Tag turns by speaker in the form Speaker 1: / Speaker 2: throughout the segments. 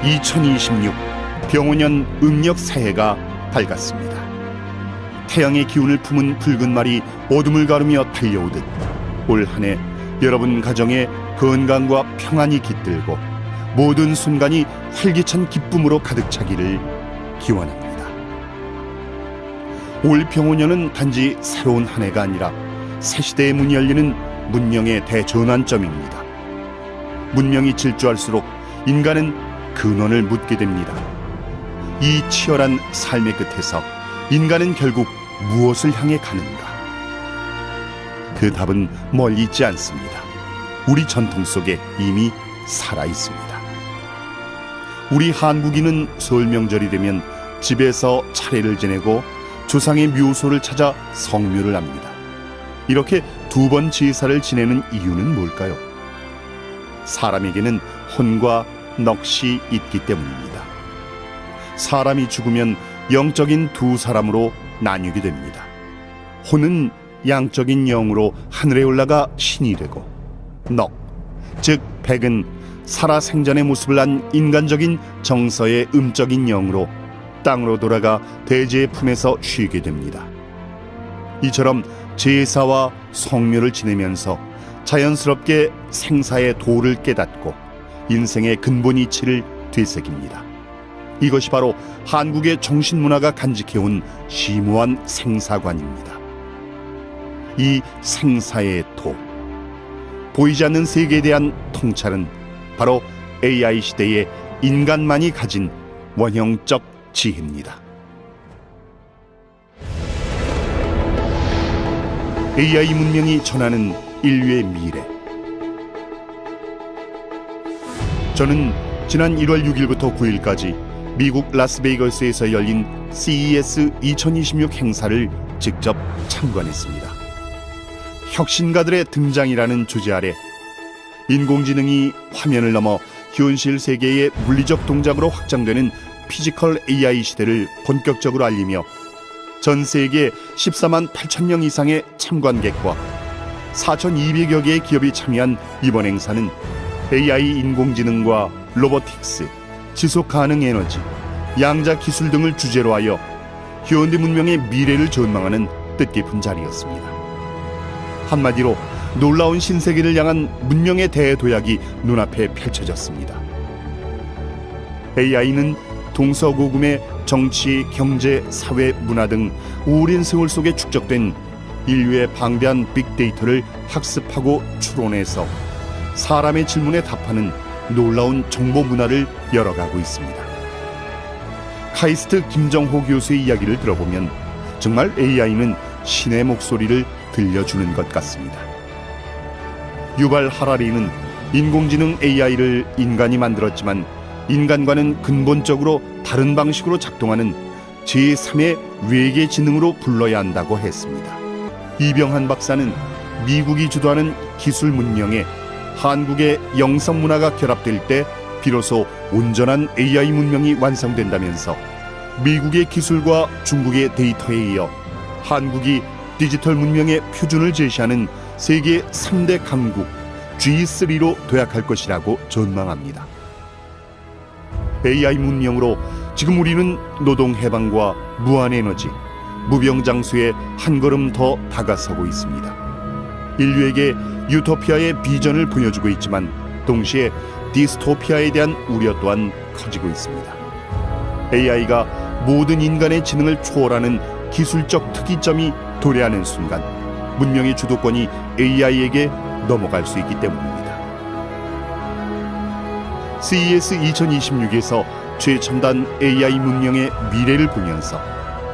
Speaker 1: 2026 병오년 음력 새해가 밝았습니다. 태양의 기운을 품은 붉은 말이 어둠을 가르며 달려오듯 올 한 해 여러분 가정에 건강과 평안이 깃들고 모든 순간이 활기찬 기쁨으로 가득 차기를 기원합니다. 올 병오년은 단지 새로운 한 해가 아니라 새 시대의 문이 열리는 문명의 대전환점입니다. 문명이 질주할수록 인간은 근원을 묻게 됩니다. 이 치열한 삶의 끝에서 인간은 결국 무엇을 향해 가는가? 그 답은 멀리 있지 않습니다. 우리 전통 속에 이미 살아 있습니다. 우리 한국인은 설 명절이 되면 집에서 차례를 지내고 조상의 묘소를 찾아 성묘를 합니다. 이렇게 두 번 제사를 지내는 이유는 뭘까요? 사람에게는 혼과 넋이 있기 때문입니다. 사람이 죽으면 영적인 두 사람으로 나뉘게 됩니다. 혼은 양적인 영으로 하늘에 올라가 신이 되고, 넋, 즉 백은 살아생전의 모습을 한 인간적인 정서의 음적인 영으로 땅으로 돌아가 대제의 품에서 쉬게 됩니다. 이처럼 제사와 성묘를 지내면서 자연스럽게 생사의 도를 깨닫고 인생의 근본 이치를 되새깁니다. 이것이 바로 한국의 정신문화가 간직해온 심오한 생사관입니다. 이 생사의 도, 보이지 않는 세계에 대한 통찰은 바로 AI 시대의 인간만이 가진 원형적 지혜입니다. AI 문명이 전하는 인류의 미래. 저는 지난 1월 6일부터 9일까지 미국 라스베이거스에서 열린 CES 2026 행사를 직접 참관했습니다. 혁신가들의 등장이라는 주제 아래 인공지능이 화면을 넘어 현실 세계의 물리적 동작으로 확장되는 피지컬 AI 시대를 본격적으로 알리며 전 세계 14만 8천 명 이상의 참관객과 4,200여 개의 기업이 참여한 이번 행사는 AI 인공지능과 로보틱스, 지속가능 에너지, 양자 기술 등을 주제로 하여 현대 문명의 미래를 전망하는 뜻깊은 자리였습니다. 한마디로 놀라운 신세계를 향한 문명의 대도약이 눈앞에 펼쳐졌습니다. AI는 동서고금의 정치, 경제, 사회, 문화 등 오랜 세월 속에 축적된 인류의 방대한 빅데이터를 학습하고 추론해서 사람의 질문에 답하는 놀라운 정보 문화를 열어가고 있습니다. 카이스트 김정호 교수의 이야기를 들어보면 정말 AI는 신의 목소리를 들려주는 것 같습니다. 유발 하라리는 인공지능 AI를 인간이 만들었지만 인간과는 근본적으로 다른 방식으로 작동하는 제3의 외계 지능으로 불러야 한다고 했습니다. 이병한 박사는 미국이 주도하는 기술 문명에 한국의 영성 문화가 결합될 때 비로소 온전한 AI 문명이 완성된다면서 미국의 기술과 중국의 데이터에 이어 한국이 디지털 문명의 표준을 제시하는 세계 3대 강국 G3로 도약할 것이라고 전망합니다. AI 문명으로 지금 우리는 노동 해방과 무한 에너지, 무병장수에 한 걸음 더 다가서고 있습니다. 인류에게 유토피아의 비전을 보여주고 있지만 동시에 디스토피아에 대한 우려 또한 커지고 있습니다. AI가 모든 인간의 지능을 초월하는 기술적 특이점이 도래하는 순간 문명의 주도권이 AI에게 넘어갈 수 있기 때문입니다. CES 2026에서 최첨단 AI 문명의 미래를 보면서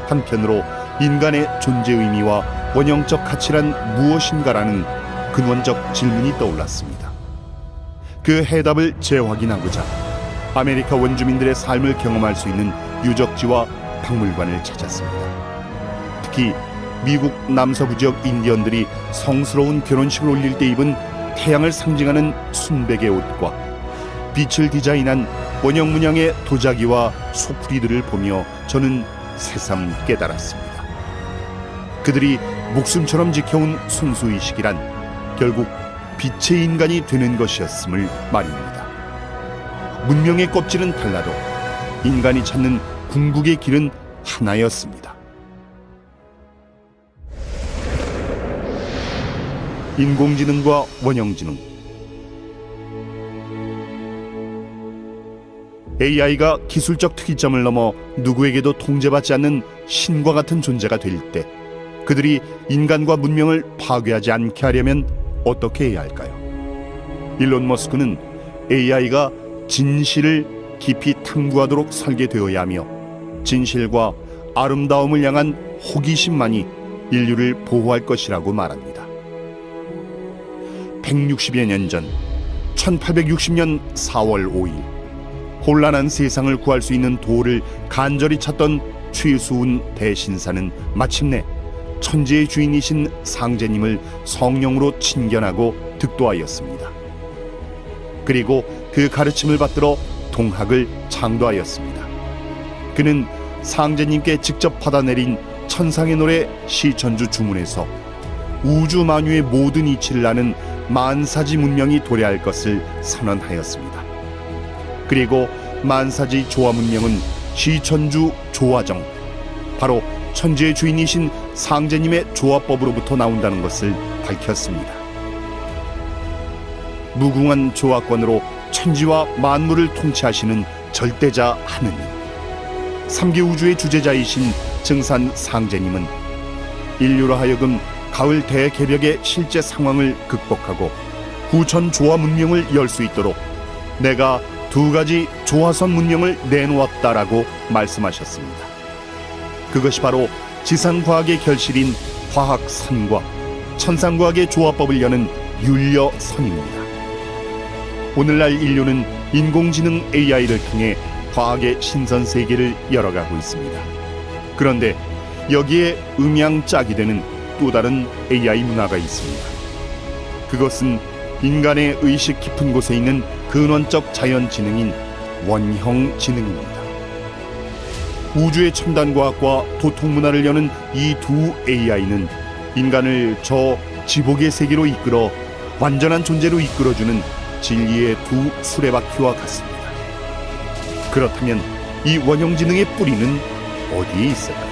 Speaker 1: 한편으로 인간의 존재 의미와 원형적 가치란 무엇인가라는 근원적 질문이 떠올랐습니다. 그 해답을 재확인하고자 아메리카 원주민들의 삶을 경험할 수 있는 유적지와 박물관을 찾았습니다. 특히 미국 남서부 지역 인디언들이 성스러운 결혼식을 올릴 때 입은 태양을 상징하는 순백의 옷과 빛을 디자인한 원형 문양의 도자기와 소쿠리들을 보며 저는 새삼 깨달았습니다. 그들이 목숨처럼 지켜온 순수의식이란 결국 빛의 인간이 되는 것이었음을 말입니다. 문명의 껍질은 달라도 인간이 찾는 궁극의 길은 하나였습니다. 인공지능과 원형지능. AI가 기술적 특이점을 넘어 누구에게도 통제받지 않는 신과 같은 존재가 될 때 그들이 인간과 문명을 파괴하지 않게 하려면 어떻게 해야 할까요? 일론 머스크는 AI가 진실을 깊이 탐구하도록 설계되어야 하며 진실과 아름다움을 향한 호기심만이 인류를 보호할 것이라고 말합니다. 160여 년 전 1860년 4월 5일 혼란한 세상을 구할 수 있는 도를 간절히 찾던 최수훈 대신사는 마침내 천지의 주인이신 상제님을 성령으로 친견하고 득도하였습니다. 그리고 그 가르침을 받들어 동학을 창도하였습니다. 그는 상제님께 직접 받아내린 천상의 노래 시천주 주문에서 우주 만유의 모든 이치를 아는 만사지 문명이 도래할 것을 선언하였습니다. 그리고 만사지 조화 문명은 시천주 조화정, 바로 천지의 주인이신 상제님의 조화법으로부터 나온다는 것을 밝혔습니다. 무궁한 조화권으로 천지와 만물을 통치하시는 절대자 하느님, 삼계 우주의 주재자이신 증산 상제님은 인류로 하여금 가을 대개벽의 실제 상황을 극복하고 후천 조화 문명을 열 수 있도록 내가 2가지 조화선 문명을 내놓았다라고 말씀하셨습니다. 그것이 바로 지상과학의 결실인 화학선과 천상과학의 조화법을 여는 율려선입니다. 오늘날 인류는 인공지능 AI를 통해 과학의 신선 세계를 열어가고 있습니다. 그런데 여기에 음양짝이 되는 또 다른 AI 문화가 있습니다. 그것은 인간의 의식 깊은 곳에 있는 근원적 자연지능인 원형지능입니다. 우주의 첨단과학과 도통문화를 여는 이 두 AI는 인간을 저 지복의 세계로 이끌어 완전한 존재로 이끌어주는 진리의 두 수레바퀴와 같습니다. 그렇다면 이 원형지능의 뿌리는 어디에 있을까요?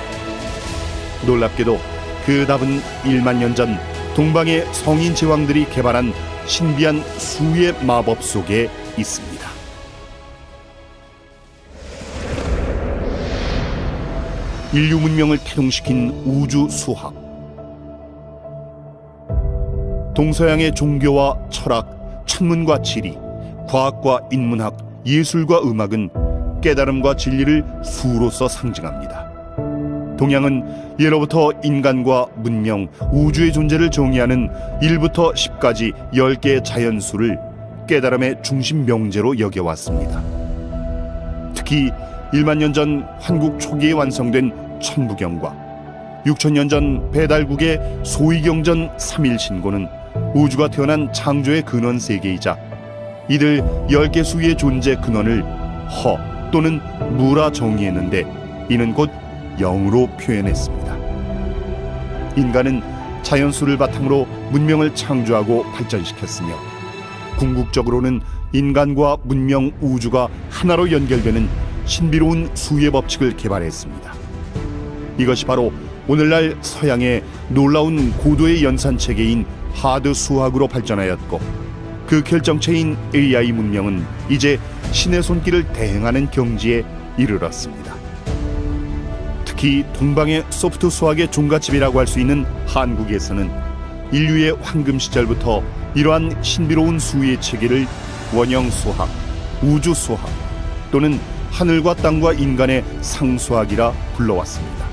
Speaker 1: 놀랍게도 그 답은 1만 년 전 동방의 성인 제왕들이 개발한 신비한 수의 마법 속에 있습니다. 인류 문명을 태동시킨 우주 수학. 동서양의 종교와 철학, 천문과 지리, 과학과 인문학, 예술과 음악은 깨달음과 진리를 수로서 상징합니다. 동양은 예로부터 인간과 문명, 우주의 존재를 정의하는 1부터 10까지 10개의 자연수를 깨달음의 중심 명제로 여겨왔습니다. 특히 1만 년 전 한국 초기에 완성된 천부경과 6천 년 전 배달국의 소위경전 3일 신고는 우주가 태어난 창조의 근원 세계이자 이들 10개 수의 존재 근원을 허 또는 무라 정의했는데 이는 곧 영으로 표현했습니다. 인간은 자연수를 바탕으로 문명을 창조하고 발전시켰으며 궁극적으로는 인간과 문명 우주가 하나로 연결되는 신비로운 수의 법칙을 개발했습니다. 이것이 바로 오늘날 서양의 놀라운 고도의 연산체계인 하드 수학으로 발전하였고 그 결정체인 AI 문명은 이제 신의 손길을 대행하는 경지에 이르렀습니다. 특히 동방의 소프트 수학의 종갓집이라고 할 수 있는 한국에서는 인류의 황금 시절부터 이러한 신비로운 수의 체계를 원형수학, 우주수학 또는 하늘과 땅과 인간의 상수학이라 불러왔습니다.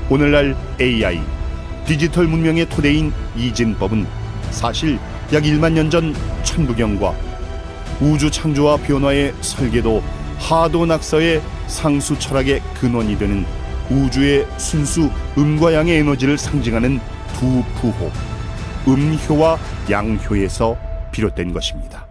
Speaker 1: 오늘날 AI, 디지털 문명의 토대인 이진법은 사실 약 1만 년 전 천부경과 우주 창조와 변화의 설계도 하도 낙서의 상수 철학의 근원이 되는 우주의 순수 음과 양의 에너지를 상징하는 두 부호, 음효와 양효에서 비롯된 것입니다.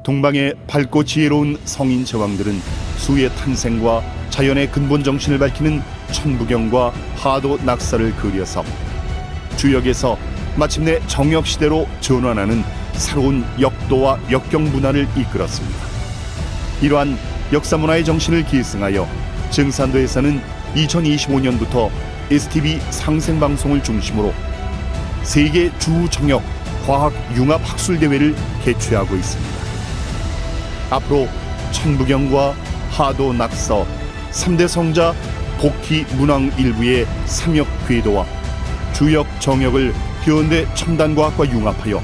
Speaker 1: 동방의 밝고 지혜로운 성인 제왕들은 수의 탄생과 자연의 근본 정신을 밝히는 천부경과 하도 낙서를 그려서 주역에서 마침내 정역시대로 전환하는 새로운 역도와 역경 문화를 이끌었습니다. 이러한 역사문화의 정신을 계승하여 증산도에서는 2025년부터 STV 상생방송을 중심으로 세계 주정역 과학융합학술대회를 개최하고 있습니다. 앞으로 천부경과 하도 낙서, 3대 성자 복희 문왕 일부의 삼역 궤도와 주역 정역을 현대 첨단과학과 융합하여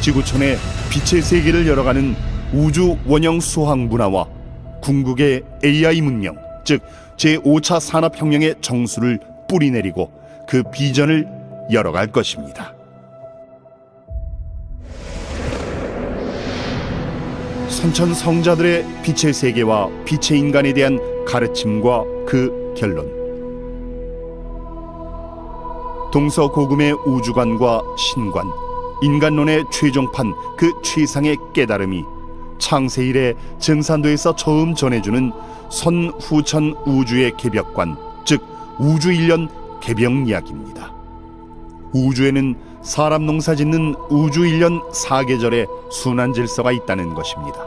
Speaker 1: 지구촌의 빛의 세계를 열어가는 우주 원형 수학 문화와 궁극의 AI 문명, 즉 제5차 산업혁명의 정수를 뿌리내리고 그 비전을 열어갈 것입니다. 선천 성자들의 빛의 세계와 빛의 인간에 대한 가르침과 그 결론. 동서고금의 우주관과 신관, 인간론의 최종판, 그 최상의 깨달음이 창세 이래 증산도에서 처음 전해주는 선후천 우주의 개벽관, 즉 우주일련 개벽 이야기입니다. 우주에는 사람 농사 짓는 우주일련 4계절의 순환 질서가 있다는 것입니다.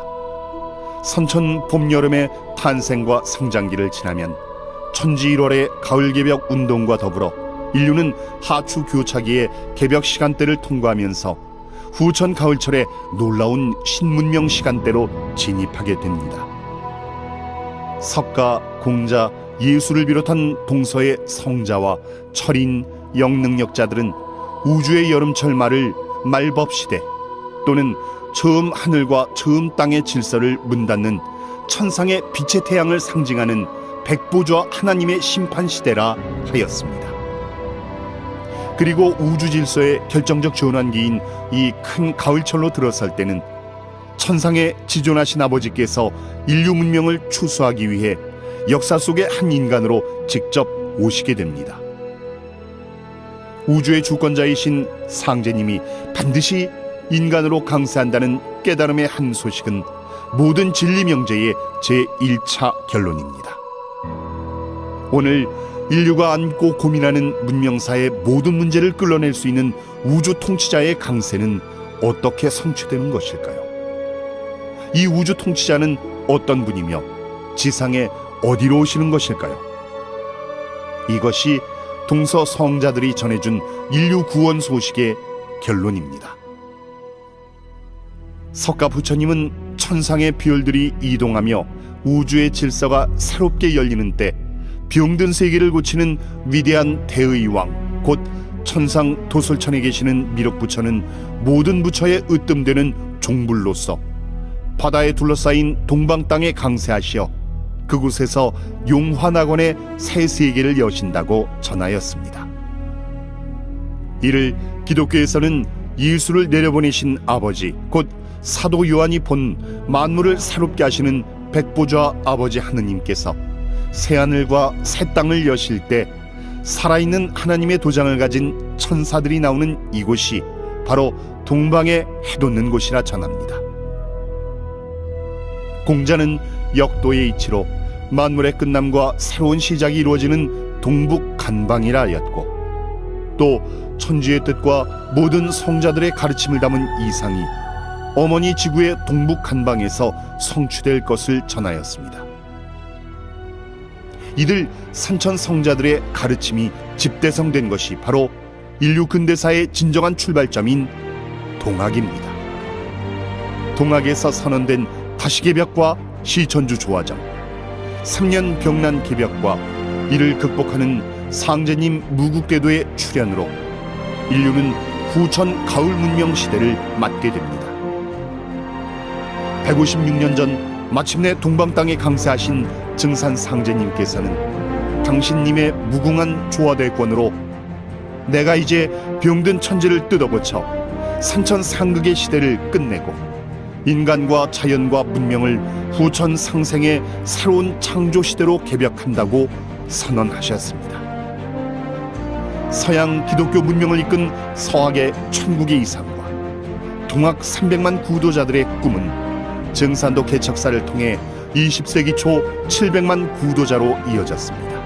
Speaker 1: 선천 봄 여름의 탄생과 성장기를 지나면 천지 1월의 가을 개벽 운동과 더불어 인류는 하추 교차기의 개벽 시간대를 통과하면서 후천 가을철의 놀라운 신문명 시간대로 진입하게 됩니다. 석가, 공자, 예수를 비롯한 동서의 성자와 철인, 영능력자들은 우주의 여름철 말을 말법시대 또는 처음 하늘과 처음 땅의 질서를 문닫는 천상의 빛의 태양을 상징하는 백보좌 하나님의 심판시대라 하였습니다. 그리고 우주 질서의 결정적 전환기인 이 큰 가을철로 들어설 때는 천상의 지존하신 아버지께서 인류 문명을 추수하기 위해 역사 속의 한 인간으로 직접 오시게 됩니다. 우주의 주권자이신 상제님이 반드시 인간으로 강세한다는 깨달음의 한 소식은 모든 진리 명제의 제1차 결론입니다. 오늘 인류가 안고 고민하는 문명사의 모든 문제를 끌어낼 수 있는 우주 통치자의 강세는 어떻게 성취되는 것일까요? 이 우주 통치자는 어떤 분이며 지상에 어디로 오시는 것일까요? 이것이 동서 성자들이 전해준 인류 구원 소식의 결론입니다. 석가 부처님은 천상의 별들이 이동하며 우주의 질서가 새롭게 열리는 때 병든 세계를 고치는 위대한 대의왕, 곧 천상 도솔천에 계시는 미륵부처는 모든 부처에 으뜸되는 종불로서 바다에 둘러싸인 동방 땅에 강세하시어 그곳에서 용화낙원의 새 세계를 여신다고 전하였습니다. 이를 기독교에서는 예수를 내려보내신 아버지, 곧 사도 요한이 본 만물을 새롭게 하시는 백보좌 아버지 하느님께서 새하늘과 새 땅을 여실 때 살아있는 하나님의 도장을 가진 천사들이 나오는 이곳이 바로 동방에 해돋는 곳이라 전합니다. 공자는 역도의 이치로 만물의 끝남과 새로운 시작이 이루어지는 동북 간방이라 하였고, 또 천주의 뜻과 모든 성자들의 가르침을 담은 이상이 어머니 지구의 동북 간방에서 성취될 것을 전하였습니다. 이들 산천 성자들의 가르침이 집대성된 것이 바로 인류 근대사의 진정한 출발점인 동학입니다. 동학에서 선언된 다시개벽과 시천주 조화정, 3년 병난 개벽과 이를 극복하는 상제님 무국대도의 출현으로 인류는 후천 가을 문명 시대를 맞게 됩니다. 156년 전 마침내 동방 땅에 강세하신 증산 상제님께서는 당신님의 무궁한 조화대권으로 내가 이제 병든 천지를 뜯어고쳐 산천 상극의 시대를 끝내고 인간과 자연과 문명을 후천 상생의 새로운 창조 시대로 개벽한다고 선언하셨습니다. 서양 기독교 문명을 이끈 서학의 천국의 이상과 동학 300만 구도자들의 꿈은 증산도 개척사를 통해 20세기 초 700만 구도자로 이어졌습니다.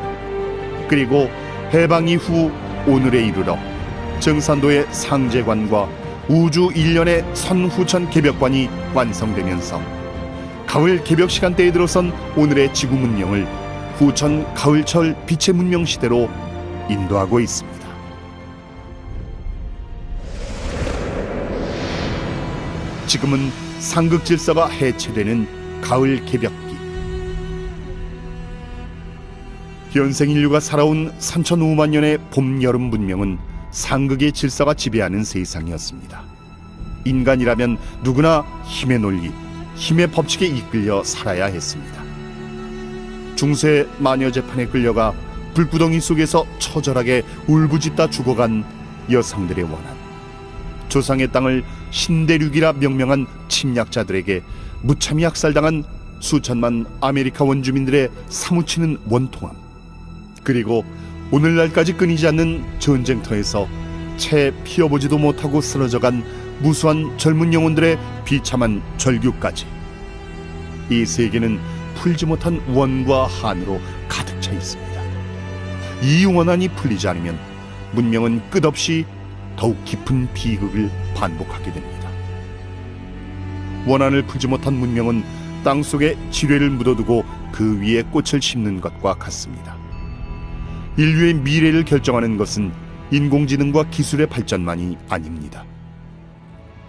Speaker 1: 그리고 해방 이후 오늘에 이르러 증산도의 상제관과 우주 일련의 선후천 개벽관이 완성되면서 가을 개벽 시간대에 들어선 오늘의 지구 문명을 후천 가을철 빛의 문명 시대로 인도하고 있습니다. 지금은 상극 질서가 해체되는 가을 개벽기. 현생 인류가 살아온 3,500만 년의 봄, 여름 문명은 상극의 질서가 지배하는 세상이었습니다. 인간이라면 누구나 힘의 논리, 힘의 법칙에 이끌려 살아야 했습니다. 중세 마녀 재판에 끌려가 불구덩이 속에서 처절하게 울부짖다 죽어간 여성들의 원한, 조상의 땅을 신대륙이라 명명한 침략자들에게 무참히 학살당한 수천만 아메리카 원주민들의 사무치는 원통함, 그리고 오늘날까지 끊이지 않는 전쟁터에서 채 피어보지도 못하고 쓰러져간 무수한 젊은 영혼들의 비참한 절규까지, 이 세계는 풀지 못한 원과 한으로 가득 차 있습니다. 이 원한이 풀리지 않으면 문명은 끝없이 더욱 깊은 비극을 반복하게 됩니다. 원한을 풀지 못한 문명은 땅속에 지뢰를 묻어두고 그 위에 꽃을 심는 것과 같습니다. 인류의 미래를 결정하는 것은 인공지능과 기술의 발전만이 아닙니다.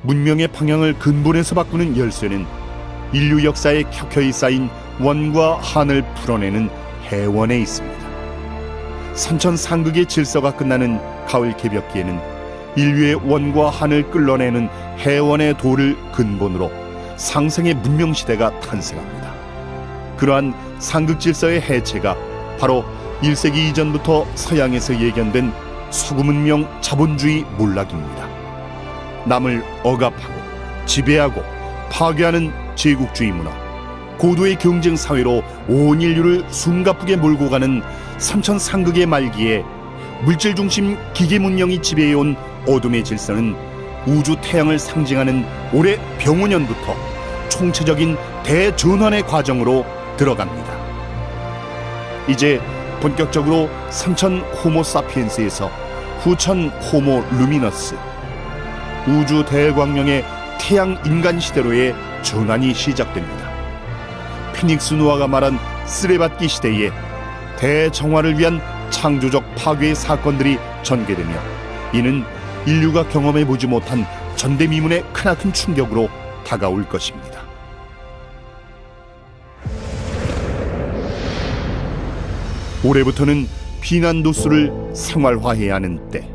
Speaker 1: 문명의 방향을 근본에서 바꾸는 열쇠는 인류 역사에 켜켜이 쌓인 원과 한을 풀어내는 해원에 있습니다. 산천상극의 질서가 끝나는 가을 개벽기에는 인류의 원과 한을 끌어내는 해원의 도를 근본으로 상생의 문명시대가 탄생합니다. 그러한 상극 질서의 해체가 바로 1세기 이전부터 서양에서 예견된 서구 문명 자본주의 몰락입니다. 남을 억압하고 지배하고 파괴하는 제국주의 문화, 고도의 경쟁 사회로 온 인류를 숨가쁘게 몰고 가는 삼천상극의 말기에 물질 중심 기계 문명이 지배해온 어둠의 질서는 우주 태양을 상징하는 올해 병오년부터 총체적인 대전환의 과정으로 들어갑니다. 이제 본격적으로 삼천 호모 사피엔스에서 후천 호모 루미너스, 우주 대광령의 태양 인간 시대로의 전환이 시작됩니다. 피닉스 노아가 말한 쓰레받기 시대에 대정화를 위한 창조적 파괴의 사건들이 전개되며, 이는 인류가 경험해보지 못한 전대미문의 크나큰 충격으로 다가올 것입니다. 올해부터는 비난도수를 생활화해야 하는 때,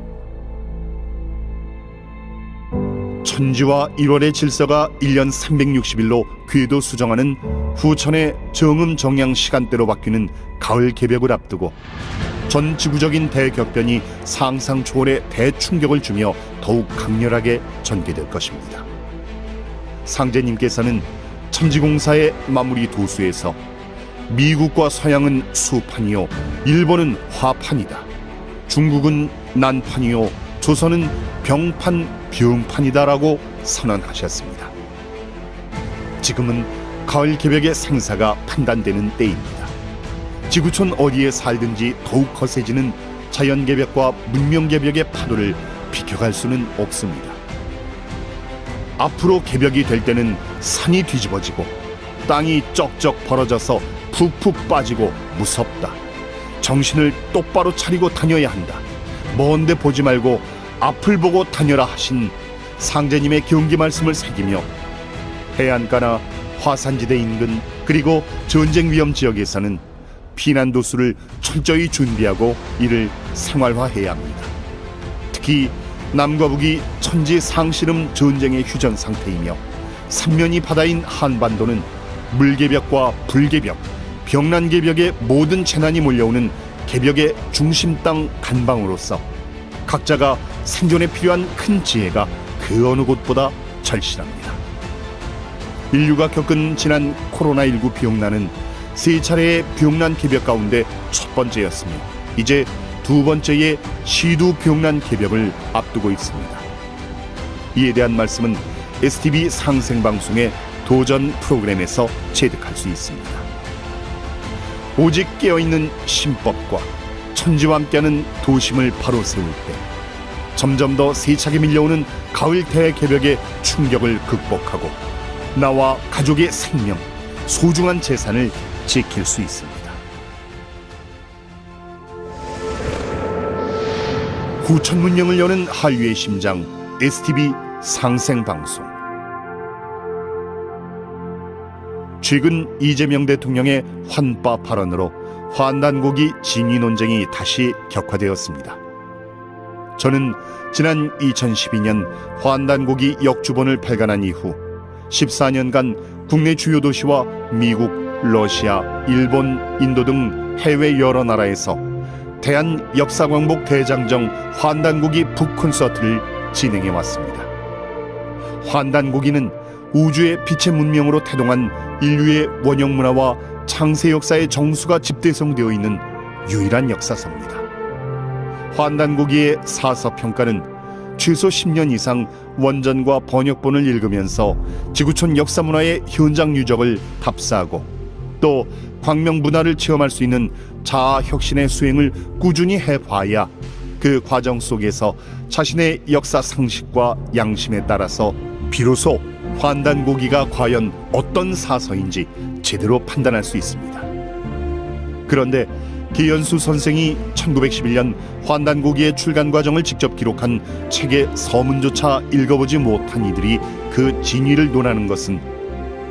Speaker 1: 천지와 1월의 질서가 1년 360일로 궤도 수정하는 후천의 정음정양 시간대로 바뀌는 가을 개벽을 앞두고 전 지구적인 대격변이 상상 초월의 대충격을 주며 더욱 강렬하게 전개될 것입니다. 상제님께서는 천지공사의 마무리 도수에서 미국과 서양은 수판이요, 일본은 화판이다, 중국은 난판이요, 조선은 병판, 병판이다라고 선언하셨습니다. 지금은 가을 개벽의 생사가 판단되는 때입니다. 지구촌 어디에 살든지 더욱 거세지는 자연 개벽과 문명 개벽의 파도를 비켜갈 수는 없습니다. 앞으로 개벽이 될 때는 산이 뒤집어지고 땅이 쩍쩍 벌어져서 푹푹 빠지고 무섭다. 정신을 똑바로 차리고 다녀야 한다. 먼데 보지 말고 앞을 보고 다녀라 하신 상제님의 경기 말씀을 새기며 해안가나 화산지대 인근, 그리고 전쟁 위험 지역에서는 피난도수를 철저히 준비하고 이를 생활화해야 합니다. 특히 남과 북이 천지 상실음 전쟁의 휴전 상태이며 삼면이 바다인 한반도는 물개벽과 불개벽, 병난개벽의 모든 재난이 몰려오는 개벽의 중심 땅 간방으로서 각자가 생존에 필요한 큰 지혜가 그 어느 곳보다 절실합니다. 인류가 겪은 지난 코로나19 병난은 세 차례의 병난 개벽 가운데 첫 번째였으며 이제 두 번째의 시두 병난 개벽을 앞두고 있습니다. 이에 대한 말씀은 STV 상생방송의 도전 프로그램에서 체득할 수 있습니다. 오직 깨어있는 신법과 천지와 함께하는 도심을 바로 세울 때 점점 더 세차게 밀려오는 가을 대개벽의 충격을 극복하고 나와 가족의 생명, 소중한 재산을 지킬 수 있습니다. 후천문명을 여는 한류의 심장 STV 상생방송. 최근 이재명 대통령의 환빠 발언으로 환단고기 진위 논쟁이 다시 격화되었습니다. 저는 지난 2012년 환단고기 역주본을 발간한 이후 14년간 국내 주요 도시와 미국, 러시아, 일본, 인도 등 해외 여러 나라에서 대한 역사광복 대장정 환단고기 북콘서트를 진행해 왔습니다. 환단고기는 우주의 빛의 문명으로 태동한 인류의 원형 문화와 창세 역사의 정수가 집대성되어 있는 유일한 역사서입니다. 환단고기의 사서평가는 최소 10년 이상 원전과 번역본을 읽으면서 지구촌 역사문화의 현장 유적을 답사하고 또 광명 문화를 체험할 수 있는 자아혁신의 수행을 꾸준히 해봐야 그 과정 속에서 자신의 역사 상식과 양심에 따라서 비로소 환단고기가 과연 어떤 사서인지 제대로 판단할 수 있습니다. 그런데 기현수 선생이 1911년 환단고기의 출간 과정을 직접 기록한 책의 서문조차 읽어보지 못한 이들이 그 진위를 논하는 것은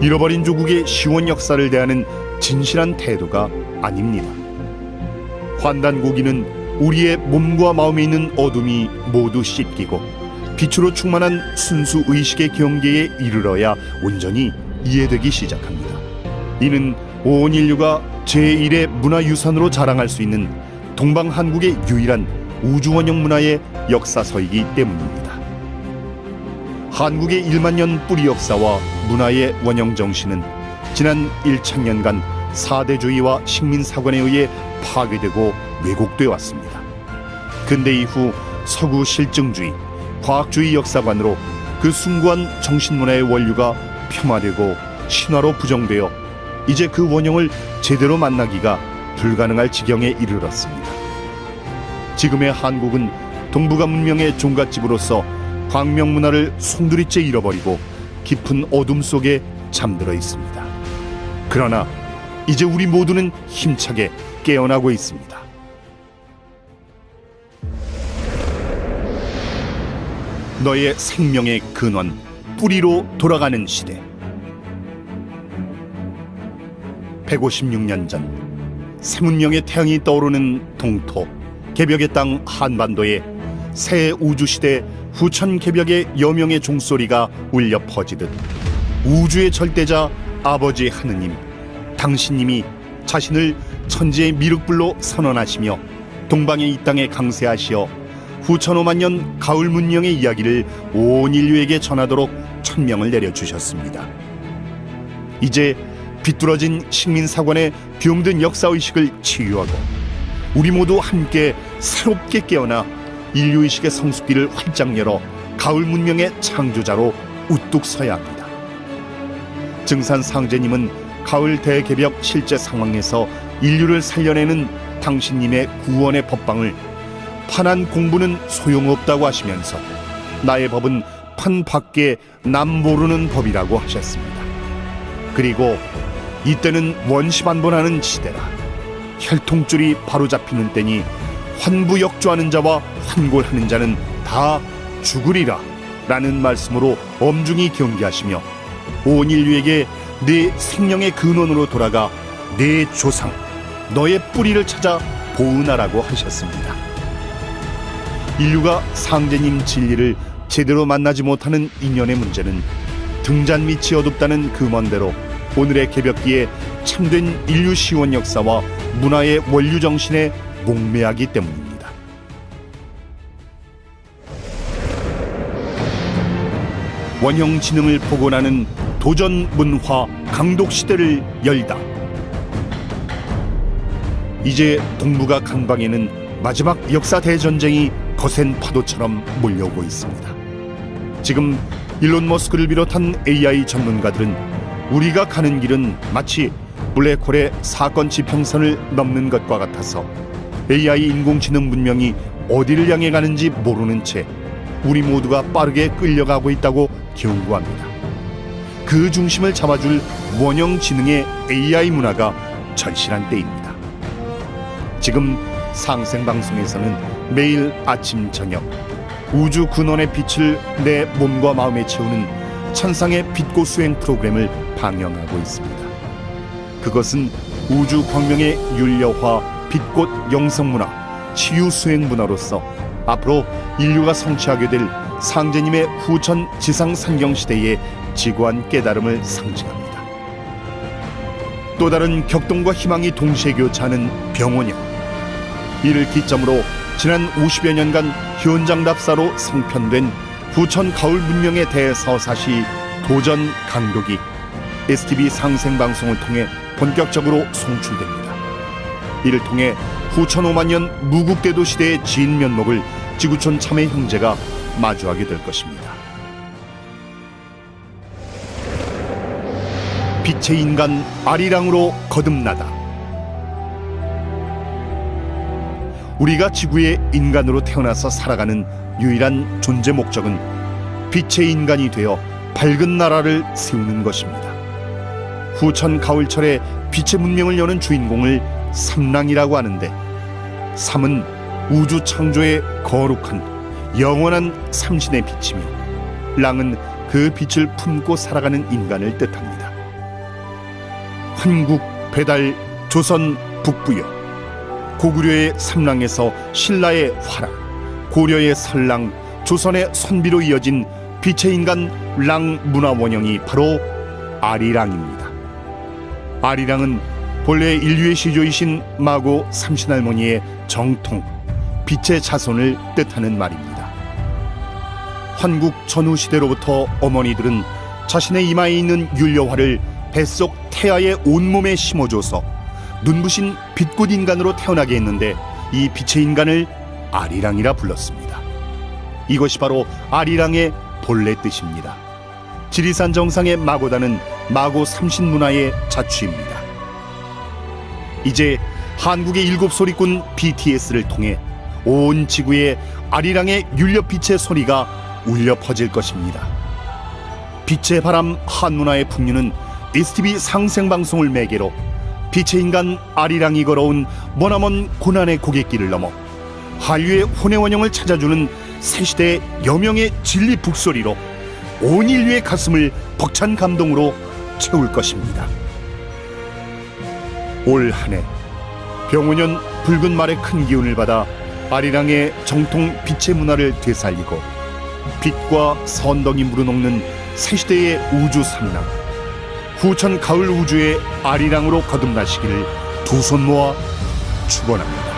Speaker 1: 잃어버린 조국의 시원 역사를 대하는 진실한 태도가 아닙니다. 환단고기는 우리의 몸과 마음에 있는 어둠이 모두 씻기고 빛으로 충만한 순수 의식의 경계에 이르러야 온전히 이해되기 시작합니다. 이는 온 인류가 제1의 문화유산으로 자랑할 수 있는 동방한국의 유일한 우주원형 문화의 역사서이기 때문입니다. 한국의 1만 년 뿌리 역사와 문화의 원형 정신은 지난 1000년간 사대주의와 식민사관에 의해 파괴되고 왜곡되어 왔습니다. 근대 이후 서구 실증주의, 과학주의 역사관으로 그 숭고한 정신문화의 원류가 폄하되고 신화로 부정되어 이제 그 원형을 제대로 만나기가 불가능할 지경에 이르렀습니다. 지금의 한국은 동북아 문명의 종갓집으로서 광명 문화를 송두리째 잃어버리고 깊은 어둠 속에 잠들어 있습니다. 그러나 이제 우리 모두는 힘차게 깨어나고 있습니다. 너의 생명의 근원, 뿌리로 돌아가는 시대. 156년 전 새문명의 태양이 떠오르는 동토, 개벽의 땅 한반도에 새 우주시대 후천 개벽의 여명의 종소리가 울려 퍼지듯 우주의 절대자 아버지 하느님, 당신님이 자신을 천지의 미륵불로 선언하시며 동방의 이 땅에 강세하시어 후천 5만 년 가을 문명의 이야기를 온 인류에게 전하도록 천명을 내려주셨습니다. 이제 비뚤어진 식민사관의 병든 역사의식을 치유하고 우리 모두 함께 새롭게 깨어나 인류의식의 성숙기를 활짝 열어 가을 문명의 창조자로 우뚝 서야 합니다. 증산 상제님은 가을 대개벽 실제 상황에서 인류를 살려내는 당신님의 구원의 법방을 판한 공부는 소용없다고 하시면서 나의 법은 판 밖에 남 모르는 법이라고 하셨습니다. 그리고 이때는 원시반본하는 시대라. 혈통줄이 바로잡히는 때니 환부역조하는 자와 환골하는 자는 다 죽으리라 라는 말씀으로 엄중히 경계하시며 온 인류에게 내 생명의 근원으로 돌아가 내 조상, 너의 뿌리를 찾아 보은하라고 하셨습니다. 인류가 상제님 진리를 제대로 만나지 못하는 인연의 문제는 등잔 밑이 어둡다는 그 먼대로 오늘의 개벽기에 참된 인류 시원 역사와 문화의 원류 정신에 목매하기 때문입니다. 원형 지능을 복원하는 도전 문화 강독 시대를 열다. 이제 동북아 강방에는 마지막 역사 대전쟁이 거센 파도처럼 몰려오고 있습니다. 지금 일론 머스크를 비롯한 AI 전문가들은 우리가 가는 길은 마치 블랙홀의 사건 지평선을 넘는 것과 같아서 AI 인공지능 문명이 어디를 향해 가는지 모르는 채 우리 모두가 빠르게 끌려가고 있다고 경고합니다. 그 중심을 잡아줄 원형 지능의 AI 문화가 절실한 때입니다. 지금 상생방송에서는 매일 아침 저녁 우주 근원의 빛을 내 몸과 마음에 채우는 천상의 빛꽃 수행 프로그램을 방영하고 있습니다. 그것은 우주 광명의 윤려화 빛꽃 영성문화, 치유 수행 문화로서 앞으로 인류가 성취하게 될 상제님의 후천 지상 상경 시대의 지구한 깨달음을 상징합니다. 또 다른 격동과 희망이 동시에 교차하는 병원형, 이를 기점으로 지난 50여 년간 현장 답사로 성편된 후천 가을 문명의 대서사시 도전 강독이 STV 상생방송을 통해 본격적으로 송출됩니다. 이를 통해 후천 5만 년 무국대도 시대의 진 면목을 지구촌 참회 형제가 마주하게 될 것입니다. 빛의 인간 아리랑으로 거듭나다. 우리가 지구의 인간으로 태어나서 살아가는 유일한 존재 목적은 빛의 인간이 되어 밝은 나라를 세우는 것입니다. 후천 가을철에 빛의 문명을 여는 주인공을 삼랑이라고 하는데, 삼은 우주 창조의 거룩한 영원한 삼신의 빛이며, 랑은 그 빛을 품고 살아가는 인간을 뜻합니다. 환국, 배달, 조선, 북부여, 고구려의 삼랑에서 신라의 화랑, 고려의 설랑, 조선의 선비로 이어진 빛의 인간 랑 문화 원형이 바로 아리랑입니다. 아리랑은 본래 인류의 시조이신 마고 삼신할머니의 정통, 빛의 자손을 뜻하는 말입니다. 환국 전후 시대로부터 어머니들은 자신의 이마에 있는 윤려화를 뱃속 태아의 온몸에 심어줘서 눈부신 빛꽃 인간으로 태어나게 했는데, 이 빛의 인간을 아리랑이라 불렀습니다. 이것이 바로 아리랑의 본래 뜻입니다. 지리산 정상의 마고다는 마고 삼신 문화의 자취입니다. 이제 한국의 일곱 소리꾼 BTS를 통해 온 지구에 아리랑의 윤려빛의 소리가 울려 퍼질 것입니다. 빛의 바람 한문화의 풍류는 STV 상생방송을 매개로 빛의 인간 아리랑이 걸어온 머나먼 고난의 고갯길을 넘어 한류의 혼의 원형을 찾아주는 새시대의 여명의 진리 북소리로 온 인류의 가슴을 벅찬 감동으로 채울 것입니다. 올 한해 병오년 붉은 말의 큰 기운을 받아 아리랑의 정통 빛의 문화를 되살리고 빛과 선덕이 무르녹는 새시대의 우주 삼랑, 후천 가을 우주의 아리랑으로 거듭나시기를 두 손 모아 축원합니다.